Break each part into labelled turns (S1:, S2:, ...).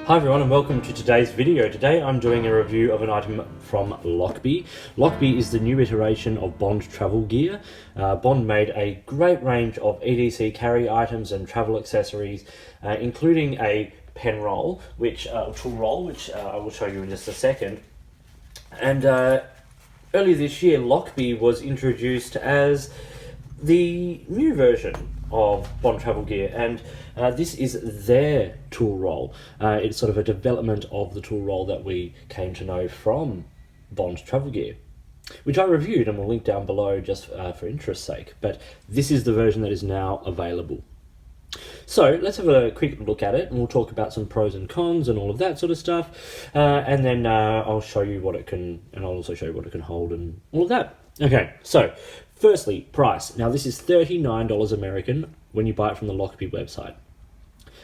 S1: Hi everyone and welcome to today's video. Today I'm doing a review of an item from Lochby. Lochby is the new iteration of Bond travel gear. Bond made a great range of EDC carry items and travel accessories, including a pen roll, tool roll, which I will show you in just a second. And earlier this year, Lochby was introduced as the new version of Bond travel gear, and this is their tool roll. It's sort of a development of the tool roll that we came to know from Bond travel gear, which I reviewed and will link down below just for interest's sake. But this is the version that is now available. So let's have a quick look at it, and we'll talk about some pros and cons and all of that sort of stuff, and then I'll show you what it can, and I'll also show you what it can hold and all of that. Okay, so firstly, price. Now this is $39 American when you buy it from the Lochby website.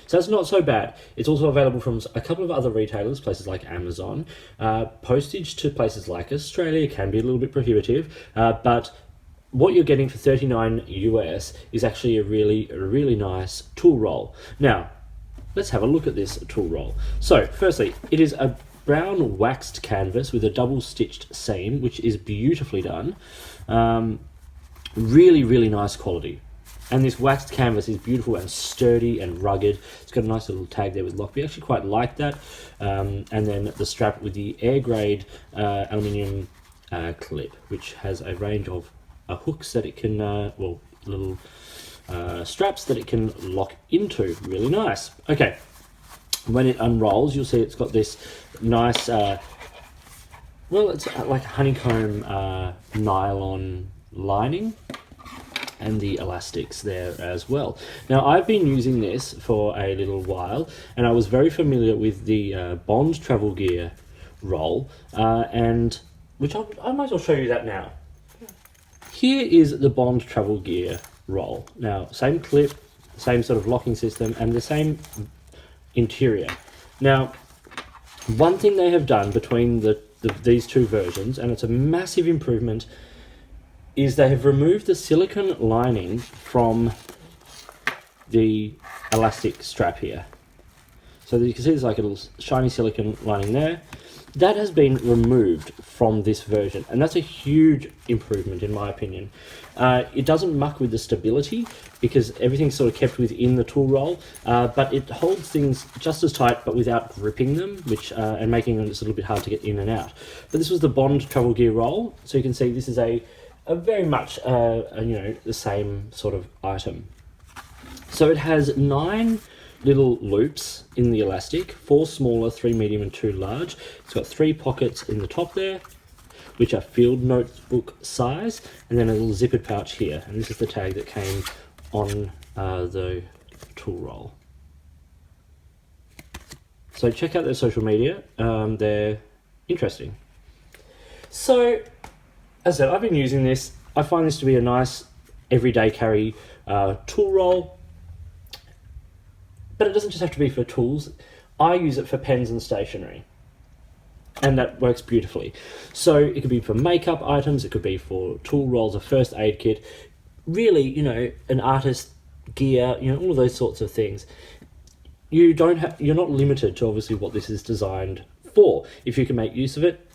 S1: So that's not so bad. It's also available from a couple of other retailers, places like Amazon. Postage to places like Australia can be a little bit prohibitive, but what you're getting for $39 US is actually a really nice tool roll. Now, let's have a look at this tool roll. So, firstly, it is a brown waxed canvas with a double stitched seam, which is beautifully done. Really nice quality. And this waxed canvas is beautiful and sturdy and rugged. It's got a nice little tag there with Lochby. I actually quite like that. And then the strap with the air grade aluminium clip, which has a range of hooks that it can, little straps that it can lock into. Really nice. Okay, when it unrolls, you'll see it's got this nice, it's like honeycomb nylon lining, and the elastics there as well. Now, I've been using this for a little while, and I was very familiar with the Bond travel gear roll, and which I might as well show you that now. Here is the Bond travel gear roll. Now, same clip, same sort of locking system, and the same interior. Now, one thing they have done between these two versions, and it's a massive improvement, is they have removed the silicone lining from the elastic strap here. So that you can see there's like a little shiny silicone lining there. That has been removed from this version, and that's a huge improvement in my opinion. It doesn't muck with the stability because everything's sort of kept within the tool roll, but it holds things just as tight but without gripping them, and making them just a little bit hard to get in and out. But this was the Bond travel gear roll, so you can see this is a very much the same sort of item. So it has 9 little loops in the elastic, 4 smaller, 3 medium and 2 large. It's got 3 pockets in the top there, which are field notebook size, and then a little zippered pouch here. And this is the tag that came on the tool roll. So check out their social media, they're interesting. So, as I said, I've been using this. I find this to be a nice everyday carry tool roll, but it doesn't just have to be for tools. I use it for pens and stationery, and that works beautifully. So it could be for makeup items, it could be for tool rolls, a first aid kit, really, an artist gear, all of those sorts of things. You're not limited to obviously what this is designed for. If you can make use of it,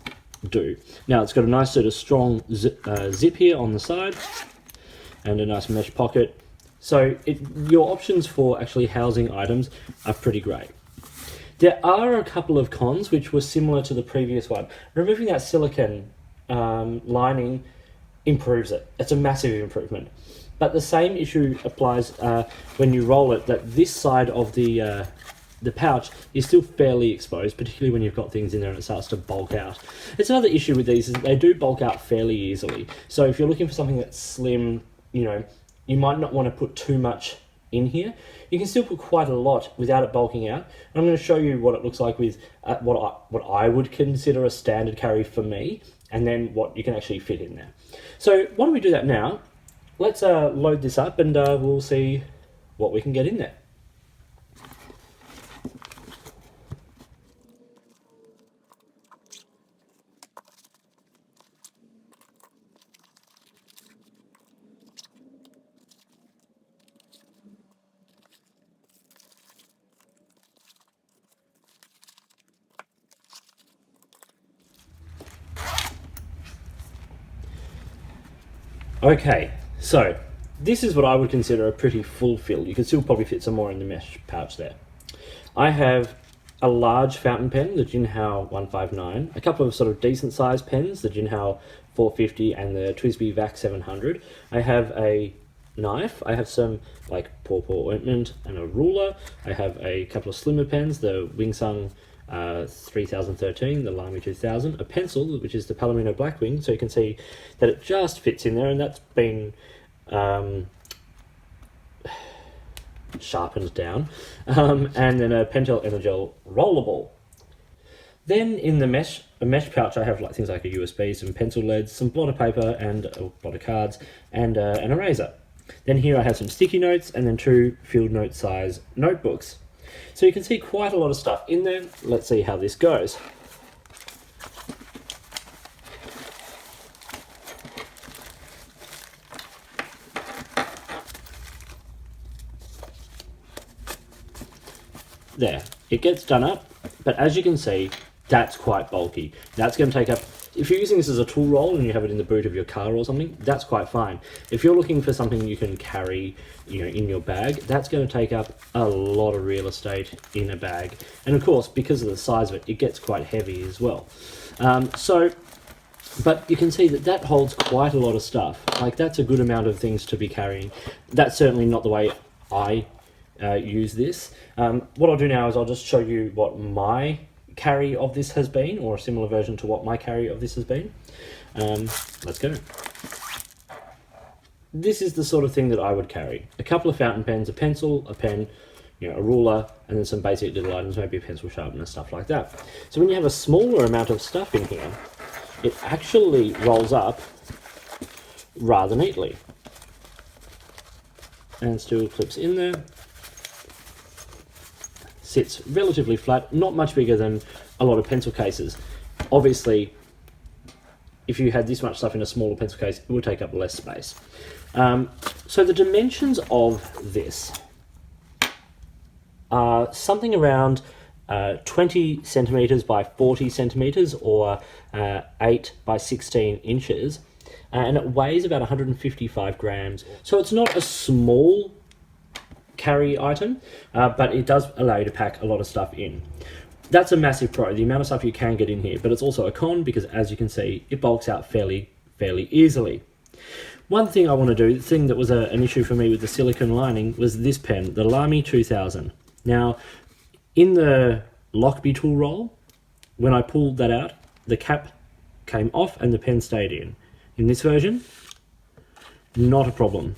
S1: do. Now it's got a nice sort of strong zip here on the side, and a nice mesh pocket. So your options for actually housing items are pretty great. There are a couple of cons which were similar to the previous one. Removing that silicone lining improves it. It's a massive improvement. But the same issue applies when you roll it, that this side of the pouch is still fairly exposed, particularly when you've got things in there and it starts to bulk out. It's another issue with these is that they do bulk out fairly easily. So if you're looking for something that's slim, you might not want to put too much in here. You can still put quite a lot without it bulking out. And I'm going to show you what it looks like with what I would consider a standard carry for me, and then what you can actually fit in there. So why don't we do that now? Let's load this up, and we'll see what we can get in there. Okay, so this is what I would consider a pretty full fill. You can still probably fit some more in the mesh pouch there. I have a large fountain pen, the Jinhao 159, a couple of sort of decent sized pens, the Jinhao 450 and the TWSBI VAC 700. I have a knife, I have some like pawpaw ointment and a ruler. I have a couple of slimmer pens, the Wingsung 3013, the Lochby 2000, a pencil, which is the Palomino Blackwing, so you can see that it just fits in there, and that's been sharpened down, and then a Pentel Energel rollerball. Then in the mesh pouch, I have like things like a USB, some pencil leads, some blotter paper, and a blotter cards, and an eraser. Then here I have some sticky notes, and then 2 field note size notebooks. So you can see quite a lot of stuff in there. Let's see how this goes. There, it gets done up, but as you can see, that's quite bulky. That's going to take up, if you're using this as a tool roll and you have it in the boot of your car or something, that's quite fine. If you're looking for something you can carry, in your bag, that's going to take up a lot of real estate in a bag. And of course, because of the size of it, it gets quite heavy as well. But you can see that that holds quite a lot of stuff. Like, that's a good amount of things to be carrying. That's certainly not the way I use this. What I'll do now is I'll just show you what my carry of this has been, or a similar version to what my carry of this has been. Let's go. This is the sort of thing that I would carry. A couple of fountain pens, a pencil, a pen, a ruler, and then some basic little items, maybe a pencil sharpener, stuff like that. So when you have a smaller amount of stuff in here, it actually rolls up rather neatly. And still clips in there. Sits relatively flat, not much bigger than a lot of pencil cases. Obviously, if you had this much stuff in a smaller pencil case, it would take up less space. So the dimensions of this are something around 20 centimeters by 40 centimeters, or 8 by 16 inches, and it weighs about 155 grams. So it's not a small carry item, but it does allow you to pack a lot of stuff in. That's a massive pro, the amount of stuff you can get in here, but it's also a con because, as you can see, it bulks out fairly easily. One thing I want to do, the thing that was an issue for me with the silicone lining, was this pen, the Lochby 2000. Now, in the Lochby Tool Roll, when I pulled that out, the cap came off and the pen stayed in. In this version, not a problem.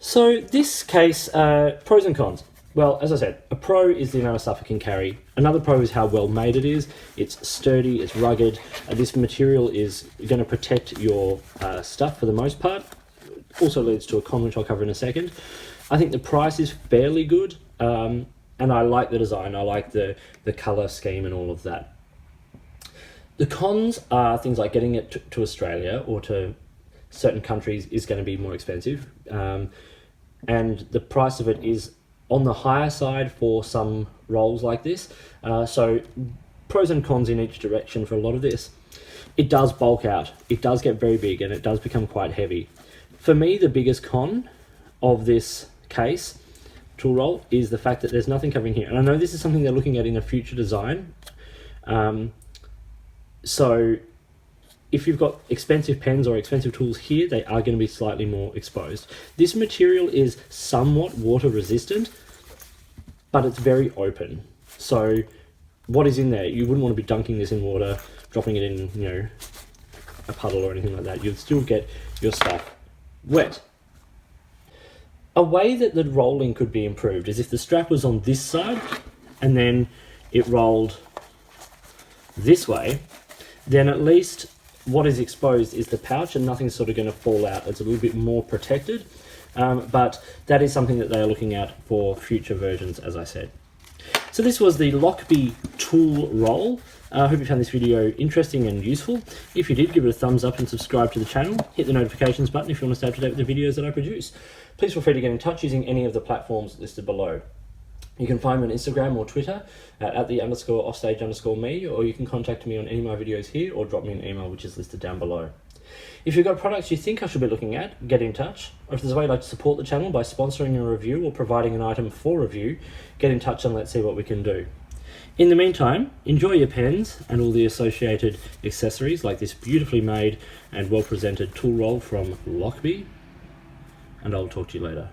S1: So this case, pros and cons. Well, as I said, a pro is the amount of stuff it can carry. Another pro is how well made it is. It's sturdy, it's rugged. This material is going to protect your stuff for the most part. Also leads to a con, which I'll cover in a second. I think the price is fairly good, and I like the design. I like the colour scheme and all of that. The cons are things like getting it to Australia or to certain countries is going to be more expensive. And the price of it is on the higher side for some rolls like this. So pros and cons in each direction for a lot of this. It does bulk out, it does get very big, and it does become quite heavy. For me, the biggest con of this case, tool roll, is the fact that there's nothing covering here. And I know this is something they're looking at in a future design. So if you've got expensive pens or expensive tools here, they are going to be slightly more exposed. This material is somewhat water resistant, but it's very open. So what is in there? You wouldn't want to be dunking this in water, dropping it in, a puddle or anything like that. You'd still get your stuff wet. A way that the rolling could be improved is if the strap was on this side and then it rolled this way, then at least what is exposed is the pouch and nothing's sort of going to fall out. It's a little bit more protected, but that is something that they are looking at for future versions, as I said. So this was the Lochby Tool Roll. I hope you found this video interesting and useful. If you did, give it a thumbs up and subscribe to the channel. Hit the notifications button if you want to stay up to date with the videos that I produce. Please feel free to get in touch using any of the platforms listed below. You can find me on Instagram or Twitter at @the_offstage_me, or you can contact me on any of my videos here or drop me an email, which is listed down below. If you've got products you think I should be looking at, get in touch. Or if there's a way you'd like to support the channel by sponsoring a review or providing an item for review, get in touch and let's see what we can do. In the meantime, enjoy your pens and all the associated accessories like this beautifully made and well presented tool roll from Lochby, and I'll talk to you later.